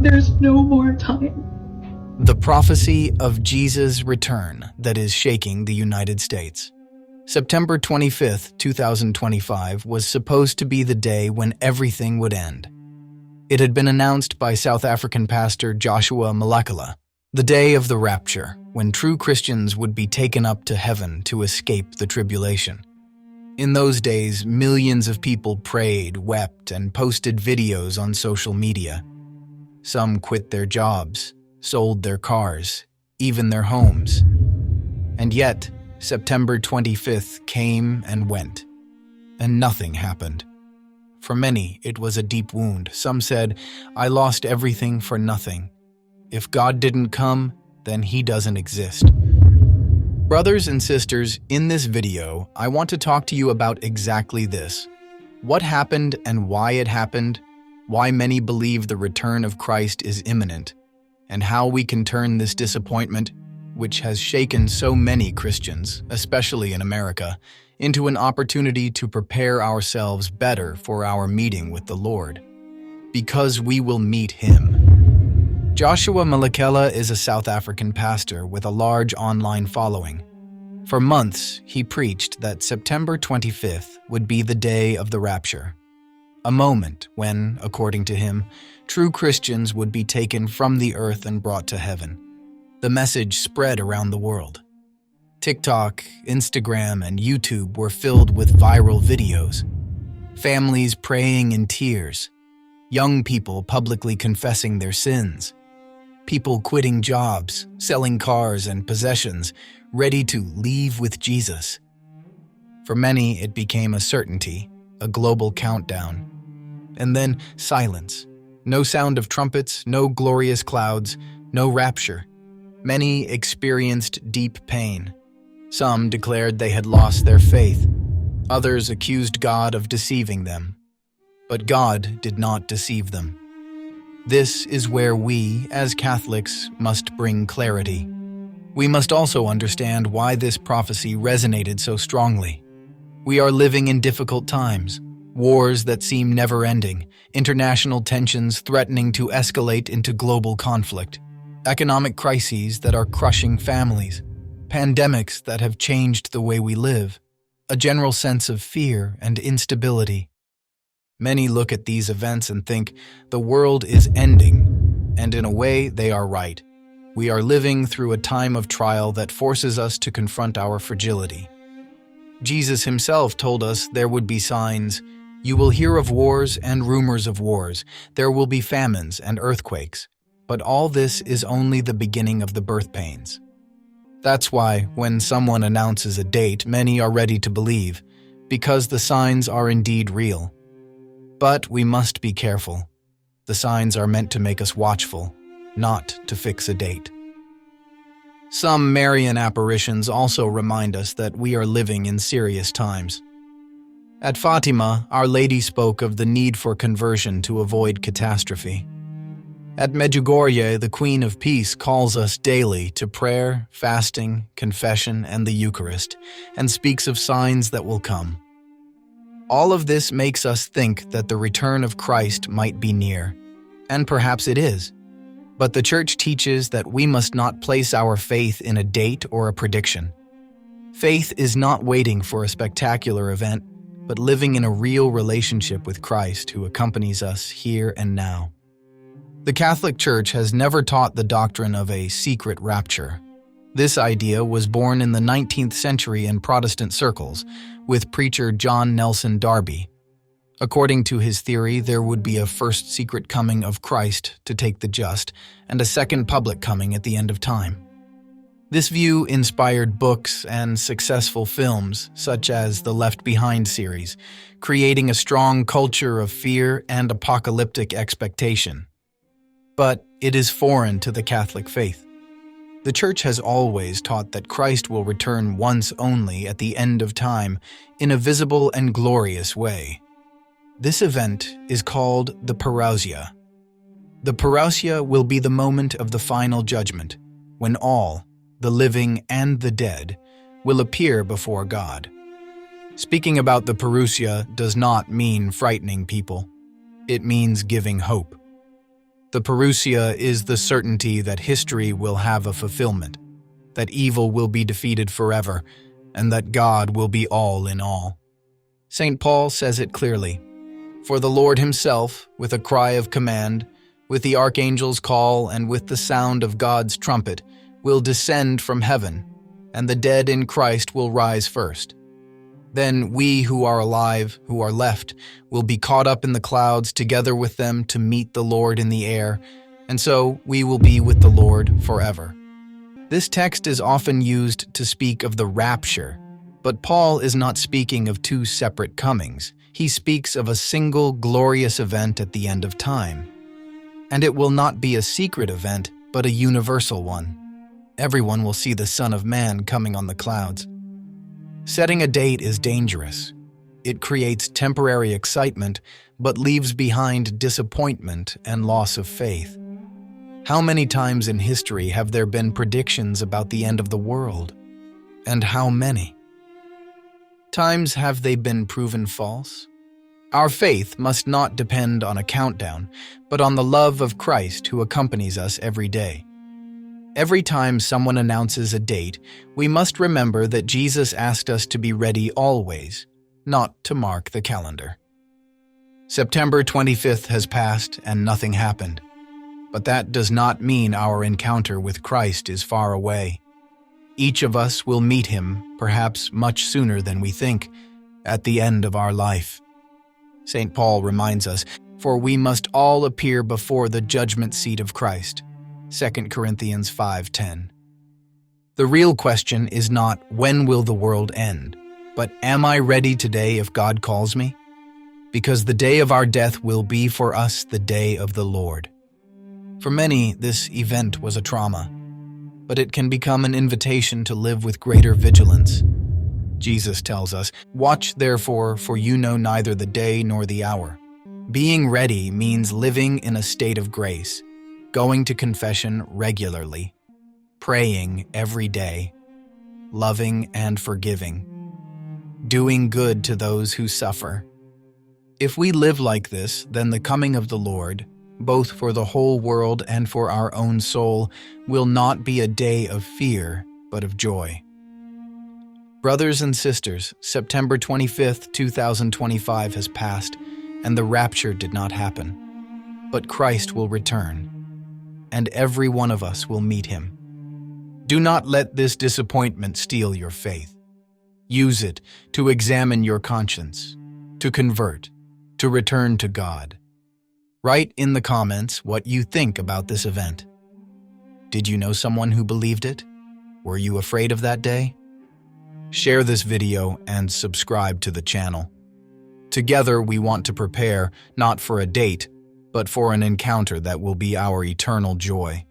There's no more time. The prophecy of Jesus' return that is shaking the United States. September 25th, 2025 was supposed to be the day when everything would end. It had been announced by South African pastor Joshua Mhlakela, the day of the rapture, when true Christians would be taken up to heaven to escape the tribulation. In those days, millions of people prayed, wept, and posted videos on social media. Some quit their jobs, sold their cars, even their homes. And yet, September 25th came and went, and nothing happened. For many, it was a deep wound. Some said, "I lost everything for nothing. If God didn't come, then He doesn't exist." Brothers and sisters, in this video, I want to talk to you about exactly this. What happened and why it happened, why many believe the return of Christ is imminent, and how we can turn this disappointment, which has shaken so many Christians, especially in America, into an opportunity to prepare ourselves better for our meeting with the Lord, because we will meet Him. Joshua Mhlakela is a South African pastor with a large online following. For months, he preached that September 25th would be the day of the rapture, a moment when, according to him, true Christians would be taken from the earth and brought to heaven. The message spread around the world. TikTok, Instagram, and YouTube were filled with viral videos. Families praying in tears. Young people publicly confessing their sins. People quitting jobs, selling cars and possessions, ready to leave with Jesus. For many, it became a certainty, a global countdown. And then silence. No sound of trumpets, no glorious clouds, no rapture. Many experienced deep pain. Some declared they had lost their faith. Others accused God of deceiving them. But God did not deceive them. This is where we, as Catholics, must bring clarity. We must also understand why this prophecy resonated so strongly. We are living in difficult times. Wars that seem never-ending, international tensions threatening to escalate into global conflict, economic crises that are crushing families, pandemics that have changed the way we live, a general sense of fear and instability. Many look at these events and think the world is ending, and in a way they are right. We are living through a time of trial that forces us to confront our fragility. Jesus himself told us there would be signs. You will hear of wars and rumors of wars. There will be famines and earthquakes. But all this is only the beginning of the birth pains. That's why, when someone announces a date, many are ready to believe, because the signs are indeed real. But we must be careful. The signs are meant to make us watchful, not to fix a date. Some Marian apparitions also remind us that we are living in serious times. At Fatima, Our Lady spoke of the need for conversion to avoid catastrophe. At Medjugorje, the Queen of Peace calls us daily to prayer, fasting, confession, and the Eucharist, and speaks of signs that will come. All of this makes us think that the return of Christ might be near, and perhaps it is. But the Church teaches that we must not place our faith in a date or a prediction. Faith is not waiting for a spectacular event, but living in a real relationship with Christ who accompanies us here and now. The Catholic Church has never taught the doctrine of a secret rapture. This idea was born in the 19th century in Protestant circles with preacher John Nelson Darby. According to his theory, there would be a first secret coming of Christ to take the just, and a second public coming at the end of time. This view inspired books and successful films, such as the Left Behind series, creating a strong culture of fear and apocalyptic expectation. But it is foreign to the Catholic faith. The Church has always taught that Christ will return once only at the end of time in a visible and glorious way. This event is called the Parousia. The Parousia will be the moment of the final judgment, when all, the living and the dead, will appear before God. Speaking about the Parousia does not mean frightening people. It means giving hope. The Parousia is the certainty that history will have a fulfillment, that evil will be defeated forever, and that God will be all in all. St. Paul says it clearly, "For the Lord himself, with a cry of command, with the archangel's call, and with the sound of God's trumpet, will descend from heaven, and the dead in Christ will rise first. Then we who are alive, who are left, will be caught up in the clouds together with them to meet the Lord in the air, and so we will be with the Lord forever." This text is often used to speak of the rapture, but Paul is not speaking of two separate comings. He speaks of a single glorious event at the end of time. And it will not be a secret event, but a universal one. Everyone will see the Son of Man coming on the clouds. Setting a date is dangerous. It creates temporary excitement, but leaves behind disappointment and loss of faith. How many times in history have there been predictions about the end of the world? And how many times have they been proven false? Our faith must not depend on a countdown, but on the love of Christ who accompanies us every day. Every time someone announces a date, we must remember that Jesus asked us to be ready always, not to mark the calendar. September 25th has passed and nothing happened. But that does not mean our encounter with Christ is far away. Each of us will meet him, perhaps much sooner than we think, at the end of our life. St. Paul reminds us, "For we must all appear before the judgment seat of Christ." 2 Corinthians 5:10. The real question is not, when will the world end, but am I ready today if God calls me? Because the day of our death will be for us the day of the Lord. For many, this event was a trauma, but it can become an invitation to live with greater vigilance. Jesus tells us, "Watch therefore, for you know neither the day nor the hour." Being ready means living in a state of grace, going to confession regularly, praying every day, loving and forgiving, doing good to those who suffer. If we live like this, then the coming of the Lord, both for the whole world and for our own soul, will not be a day of fear, but of joy. Brothers and sisters, September 25th, 2025 has passed, and the rapture did not happen. But Christ will return, and every one of us will meet him. Do not let this disappointment steal your faith. Use it to examine your conscience, to convert, to return to God. Write in the comments what you think about this event. Did you know someone who believed it? Were you afraid of that day? Share this video and subscribe to the channel. Together we want to prepare not for a date, but for an encounter that will be our eternal joy.